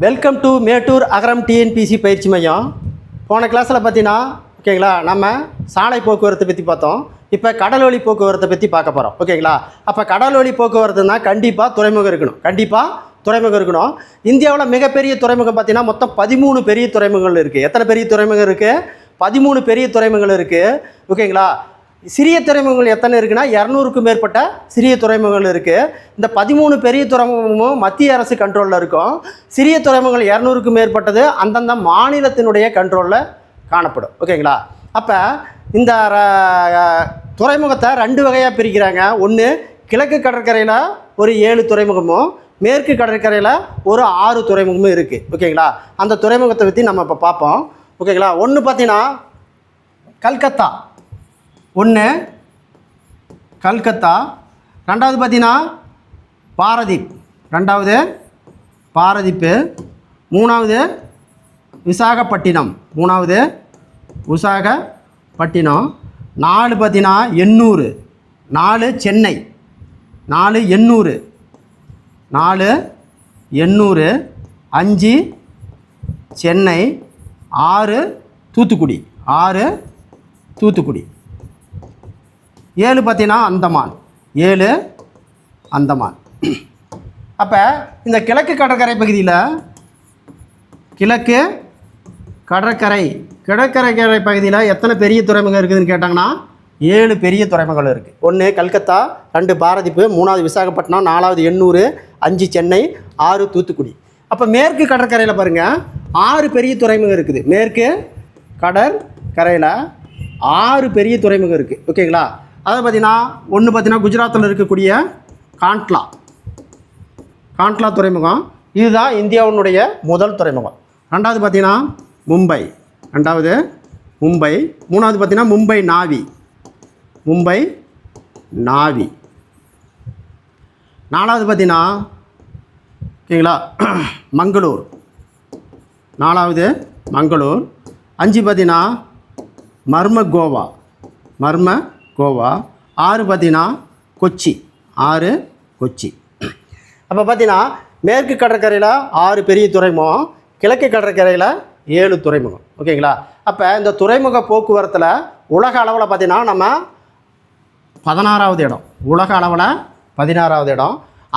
Welcome to Mettur Agaram TNPSC பயிற்சி மையம். போன கிளாஸில் பார்த்தீங்கன்னா ஓகேங்களா, நம்ம சாலை போக்குவரத்தை பற்றி பார்த்தோம். இப்போ கடல் வழி போக்குவரத்தை பற்றி பார்க்க போகிறோம். ஓகேங்களா, அப்போ கடல் வழி போக்குவரத்துனா கண்டிப்பாக துறைமுகம் இருக்கணும். இந்தியாவில் மிகப்பெரிய துறைமுகம் பார்த்தீங்கன்னா மொத்தம் 13 பெரிய துறைமுகங்கள் இருக்குது. எத்தனை பெரிய துறைமுகம் இருக்குது? 13 பெரிய துறைமுகங்கள் இருக்குது. ஓகேங்களா, சிறிய துறைமுகங்கள் எத்தனை இருக்குன்னா 200க்கும் மேற்பட்ட சிறிய துறைமுகங்கள் இருக்குது. இந்த 13 பெரிய துறைமுகமும் மத்திய அரசு கண்ட்ரோலில் இருக்கும். சிறிய துறைமுகங்கள் 200க்கும் மேற்பட்டது அந்தந்த மாநிலத்தினுடைய கண்ட்ரோலில் காணப்படும். ஓகேங்களா, அப்போ இந்த துறைமுகத்தை 2 வகையாக பிரிக்கிறாங்க. ஒன்று, கிழக்கு கடற்கரையில் ஒரு 7 துறைமுகமும் மேற்கு கடற்கரையில் ஒரு 6 துறைமுகமும் இருக்குது. ஓகேங்களா, அந்த துறைமுகத்தை பற்றி நம்ம இப்போ பார்ப்போம். ஓகேங்களா, ஒன்று பார்த்தீங்கன்னா கல்கத்தா, கல்கத்தா. ரெண்டாவது பார்த்தீங்கன்னா பாரதீப். மூணாவது விசாகப்பட்டினம். 4 பார்த்தீங்கன்னா எண்ணூறு. 4 சென்னை. 5 சென்னை. 6 தூத்துக்குடி. 7 பார்த்தீங்கன்னா அந்தமான். அப்போ இந்த கிழக்கு கடற்கரை பகுதியில் கடற்கரை பகுதியில் எத்தனை பெரிய துறைமுகம் இருக்குதுன்னு கேட்டாங்கன்னா 7 பெரிய துறைமுகங்கள் இருக்குது. 1 கல்கத்தா, 2 பாரதீப், 3வது விசாகப்பட்டினம், 4வது எண்ணூறு, 5 சென்னை, 6 தூத்துக்குடி. அப்போ மேற்கு கடற்கரையில் பாருங்கள் 6 பெரிய துறைமுகம் இருக்குது. மேற்கு கடற்கரையில் 6 பெரிய துறைமுகம் இருக்குது. ஓகேங்களா, அதை பார்த்தீங்கன்னா ஒன்று பார்த்தீங்கன்னா குஜராத்தில் இருக்கக்கூடிய காண்ட்லா துறைமுகம். இதுதான் இந்தியாவினுடைய முதல் துறைமுகம். ரெண்டாவது பார்த்தீங்கன்னா மும்பை. 3வது பார்த்தீங்கன்னா மும்பை நாவி. 4வது பார்த்தீங்கன்னா ஓகேங்களா மங்களூர். 5 பார்த்தீங்கன்னா மர்மகோவா. 6 பார்த்தீங்கன்னா கொச்சி. அப்போ பார்த்தீங்கன்னா மேற்கு கடற்கரையில் 6 பெரிய துறைமுகம், கிழக்கு கடற்கரையில் 7 துறைமுகம். ஓகேங்களா, அப்போ இந்த துறைமுக போக்குவரத்தில் உலக அளவில் பார்த்தீங்கன்னா நம்ம 16வது இடம்.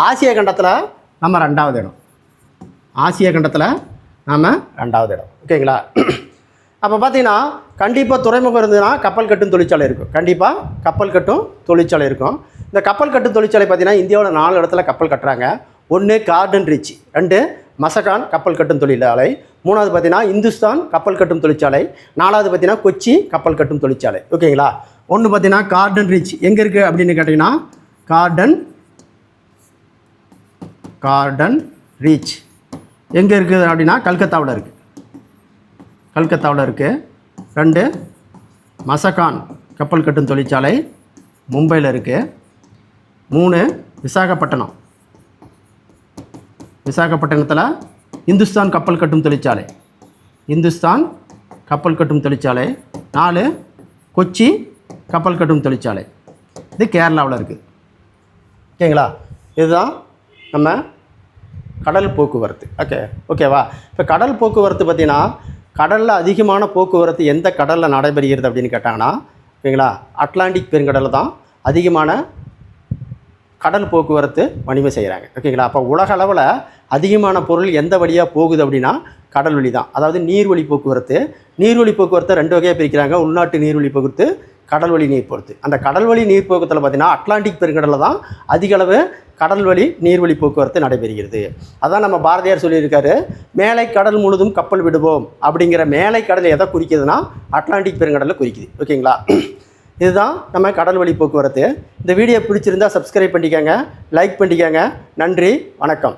ஆசிய கண்டத்தில் நம்ம 2வது இடம். ஓகேங்களா, அப்போ பார்த்தீங்கன்னா கண்டிப்பாக துறைமுகம் இருந்ததுன்னா கப்பல் கட்டும் தொழிற்சாலை இருக்கும். இந்த கப்பல் கட்டும் தொழிற்சாலை பார்த்தீங்கன்னா இந்தியாவில் 4 இடத்துல கப்பல் கட்டுறாங்க. 1 கார்டன் ரிச், 2 மசகான் கப்பல் கட்டும் தொழிற்சாலை, 3வது பார்த்தீங்கன்னா இந்துஸ்தான் கப்பல் கட்டும் தொழிற்சாலை, 4வது பார்த்தீங்கன்னா கொச்சி கப்பல் கட்டும் தொழிற்சாலை. ஓகேங்களா, 1 பார்த்தீங்கன்னா கார்டன் ரிச் எங்கே இருக்குது அப்படின்னு கேட்டிங்கன்னா கார்டன் ரிச் எங்கே இருக்குது அப்படின்னா கல்கத்தாவில் இருக்குது. 2 மசகான் கப்பல் கட்டும் தொழிற்சாலை மும்பையில் இருக்குது. 3 விசாகப்பட்டினத்தில் இந்துஸ்தான் கப்பல் கட்டும் தொழிற்சாலை. 4 கொச்சி கப்பல் கட்டும் தொழிற்சாலை. இது கேரளாவில் இருக்குது. ஓகேங்களா, இதுதான் நம்ம கடல் போக்குவரத்து. ஓகேவா, இப்போ கடல் போக்குவரத்து பார்த்திங்கன்னா கடலில் அதிகமான போக்குவரத்து எந்த கடலில் நடைபெறுகிறது அப்படின்னு கேட்டாங்கன்னா ஓகேங்களா அட்லாண்டிக் பெருங்கடலில் தான் அதிகமான கடல் போக்குவரத்து வணிகம் செய்கிறாங்க. ஓகேங்களா, அப்போ உலக அளவில் அதிகமான பொருள் எந்த வழியாக போகுது அப்படின்னா கடல் வழி தான். அதாவது நீர்வழி போக்குவரத்தை 2 வகையாக பிரிக்கிறாங்க. உள்நாட்டு நீர்வழி போக்குவரத்து, கடல்வழி நீர் போக்குவரத்து. அந்த கடல்வழி நீர் போக்குவரத்தில் பார்த்திங்கன்னா அட்லாண்டிக் பெருங்கடலில் தான் அதிக அளவு கடல்வழி நீர்வழி போக்குவரத்து நடைபெறுகிறது. அதான் நம்ம பாரதியார் சொல்லியிருக்காரு, மேலை கடல் முழுதும் கப்பல் விடுவோம் அப்படிங்கிற மேலை கடல் எதை குறிக்குதுன்னா அட்லாண்டிக் பெருங்கடலில் குறிக்குது. ஓகேங்களா, இதுதான் நம்ம கடல் வழி போக்குவரத்து. இந்த வீடியோ பிடிச்சிருந்தால் சப்ஸ்கிரைப் பண்ணிக்கோங்க, லைக் பண்ணிக்கோங்க. நன்றி, வணக்கம்.